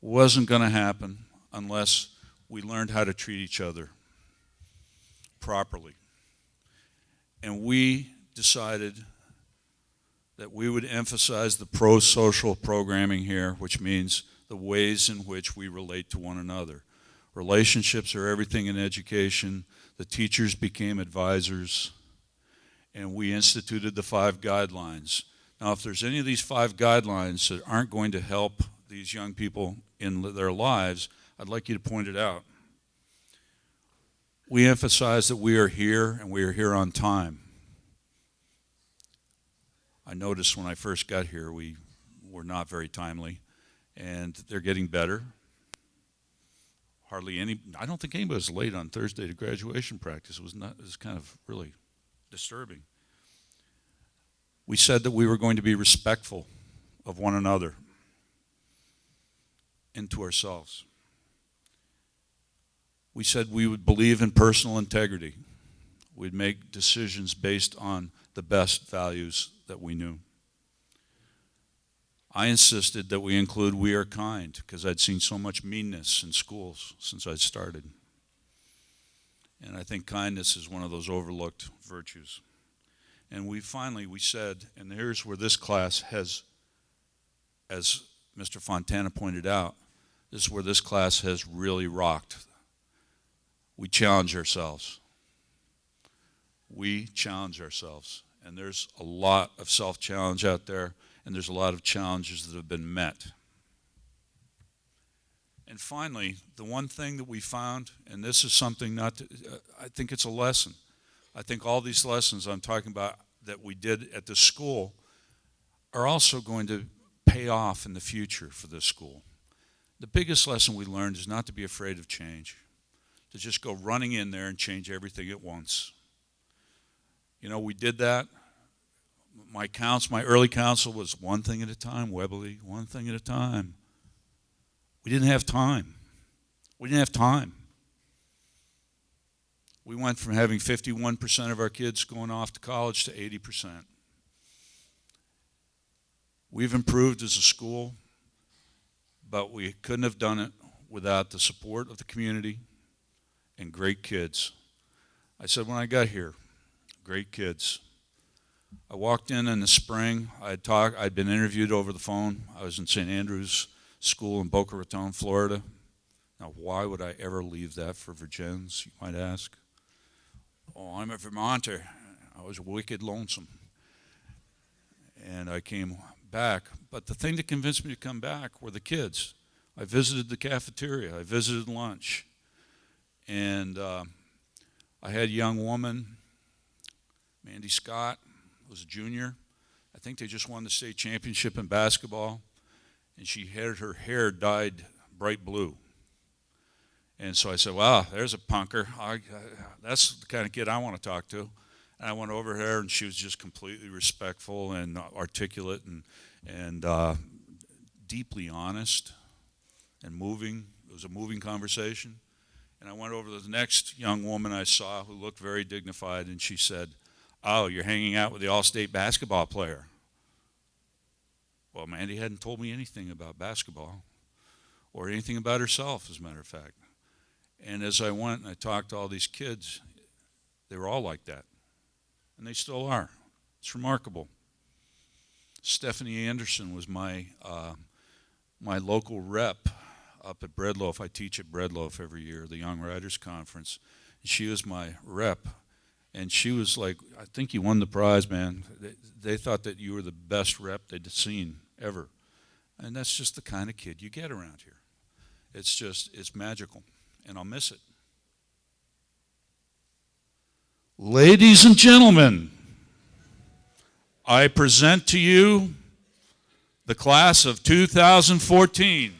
wasn't going to happen unless we learned how to treat each other properly. And we decided that we would emphasize the pro-social programming here, which means the ways in which we relate to one another. Relationships are everything in education. The teachers became advisors, and we instituted the 5 guidelines. Now, if there's any of these 5 guidelines that aren't going to help these young people in their lives, I'd like you to point it out. We emphasize that we are here, and we are here on time. I noticed when I first got here, we were not very timely, and they're getting better. Hardly any, I don't think anybody was late on Thursday to graduation practice. It was kind of really disturbing. We said that we were going to be respectful of one another and to ourselves. We said we would believe in personal integrity. We'd make decisions based on the best values that we knew. I insisted that we include "we are kind" because I'd seen so much meanness in schools since I started. And I think kindness is one of those overlooked virtues. And we said, and here's where this class has, as Mr. Fontana pointed out, this is where this class has really rocked. We challenge ourselves. We challenge ourselves. And there's a lot of self-challenge out there, and there's a lot of challenges that have been met. And finally, the one thing that we found, and this is something I think it's a lesson. I think all these lessons I'm talking about that we did at the school are also going to pay off in the future for this school. The biggest lesson we learned is not to be afraid of change, to just go running in there and change everything at once. You know, we did that. My early counsel was one thing at a time, Webley, one thing at a time. We didn't have time. We didn't have time. We went from having 51% of our kids going off to college to 80%. We've improved as a school, but we couldn't have done it without the support of the community and great kids. I said when I got here, great kids. I walked in the spring. I'd been interviewed over the phone. I was in St. Andrews School in Boca Raton, Florida. Now, why would I ever leave that for Vergennes, you might ask? Oh, I'm a Vermonter. I was wicked lonesome. And I came back. But the thing that convinced me to come back were the kids. I visited the cafeteria. I visited lunch. And I had a young woman, Mandy Scott, was a junior. I think they just won the state championship in basketball. And she had her hair dyed bright blue. And so I said, wow, there's a punker. That's the kind of kid I want to talk to. And I went over there, and she was just completely respectful and articulate. and deeply honest and moving. It was a moving conversation. And I went over to the next young woman I saw who looked very dignified, and she said, "Oh, you're hanging out with the all-state basketball player." Well, Mandy hadn't told me anything about basketball or anything about herself, as a matter of fact. And as I went and I talked to all these kids, they were all like that. And they still are. It's remarkable. Stephanie Anderson was my local rep up at Breadloaf. I teach at Breadloaf every year, the Young Writers Conference. And she was my rep. And she was like, "I think you won the prize, man." They thought that you were the best rep they'd seen ever. And that's just the kind of kid you get around here. It's magical. And I'll miss it. Ladies and gentlemen, I present to you the class of 2014.